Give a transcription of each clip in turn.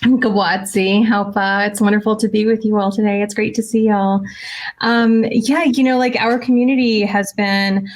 Gawatsi, Helpa. It's wonderful to be with you all today. It's great to see y'all. Yeah, like our community has been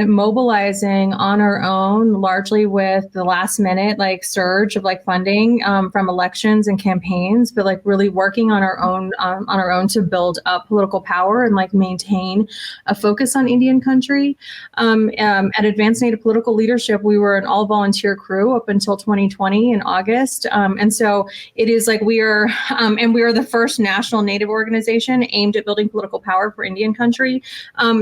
mobilizing on our own, largely with the last minute like surge of like funding from elections and campaigns, but like really working on our own to build up political power and like maintain a focus on Indian country. At Advanced Native Political Leadership, we were an all volunteer crew up until 2020 in August. And so it is like and we are the first national Native organization aimed at building political power for Indian country.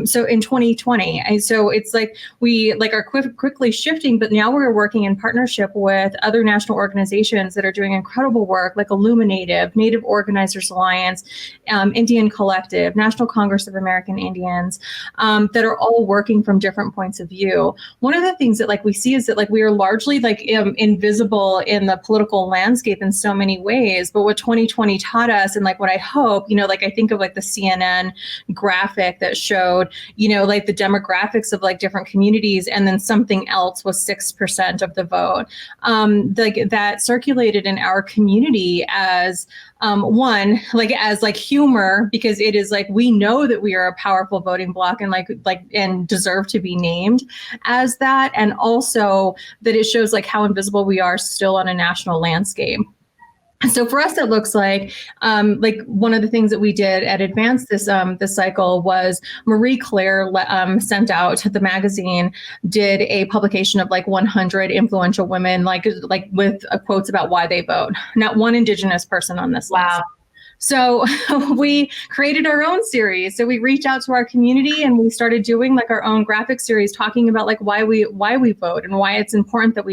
So in 2020, and so it's like we like are quickly shifting, but now we're working in partnership with other national organizations that are doing incredible work, like Illuminative, Native Organizers Alliance, Indian Collective, National Congress of American Indians, that are all working from different points of view. One of the things that like we see is that like we are largely like invisible in the political landscape in so many ways. But what 2020 taught us, and like what I hope, like I think of like the CNN graphic that showed, like the demographics of like different communities, and then something else was 6% of the vote. Like that circulated in our community as one, like as like humor, because it is like we know that we are a powerful voting bloc and and deserve to be named as that, and also that it shows like how invisible we are still on a national landscape. So for us, it looks like one of the things that we did at Advance this cycle was Marie Claire sent out the magazine, did a publication of like 100 influential women, like with quotes about why they vote. Not one Indigenous person on this list. Wow. So we created our own series. So we reached out to our community and we started doing like our own graphic series talking about like why we vote and why it's important that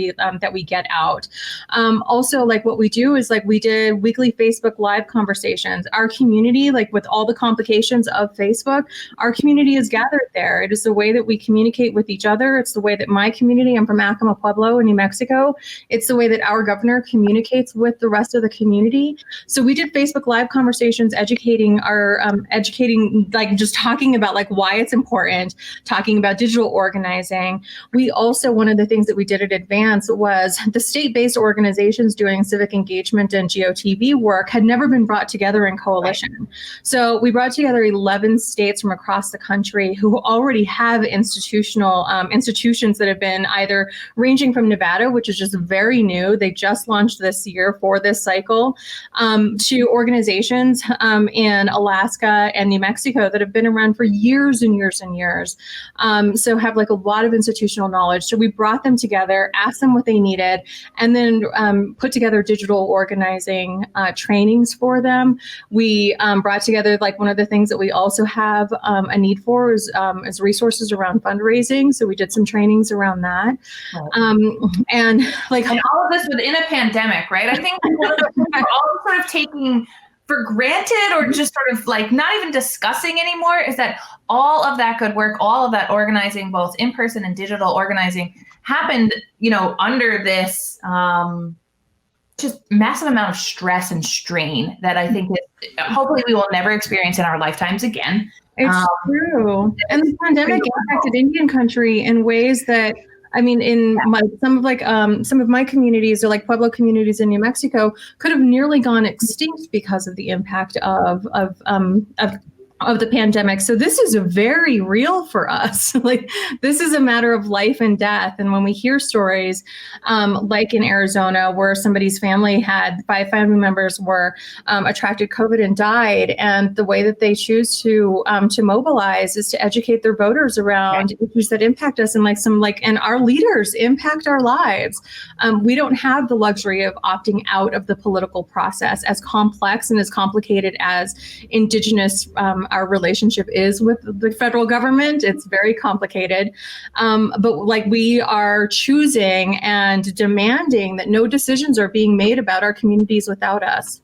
we get out. Also, like what we do is like we did weekly Facebook Live conversations. Our community, like with all the complications of Facebook, our community is gathered there. It is the way that we communicate with each other. It's the way that my community, I'm from Acoma Pueblo in New Mexico. It's the way that our governor communicates with the rest of the community. So we did Facebook Live conversations, educating like just talking about like why it's important, talking about digital organizing. We also, one of the things that we did at Advance was the state-based organizations doing civic engagement and GOTV work had never been brought together in coalition. Right. So we brought together 11 states from across the country who already have institutions that have been either ranging from Nevada, which is just very new, they just launched this year for this cycle, to organizations in Alaska and New Mexico that have been around for years and years and years. So have like a lot of institutional knowledge. So we brought them together, asked them what they needed, and then put together digital organizing trainings for them. We brought together, like one of the things that we also have a need for is resources around fundraising. So we did some trainings around that. And all of this within a pandemic, right? I think we're all sort of taking for granted, or just sort of like not even discussing anymore, is that all of that good work, all of that organizing, both in person and digital organizing, happened, under this just massive amount of stress and strain that I think hopefully we will never experience in our lifetimes again. It's true. And the pandemic impacted Indian country in ways that, I mean, in some of my communities, or like Pueblo communities in New Mexico, could have nearly gone extinct because of the impact of the pandemic. So this is very real for us. Like this is a matter of life and death. And when we hear stories like in Arizona, where somebody's family had 5 family members were attracted COVID and died, and the way that they choose to mobilize is to educate their voters around issues that impact us, and and our leaders impact our lives. We don't have the luxury of opting out of the political process, as complex and as complicated as Indigenous our relationship is with the federal government. It's very complicated. But like we are choosing and demanding that no decisions are being made about our communities without us.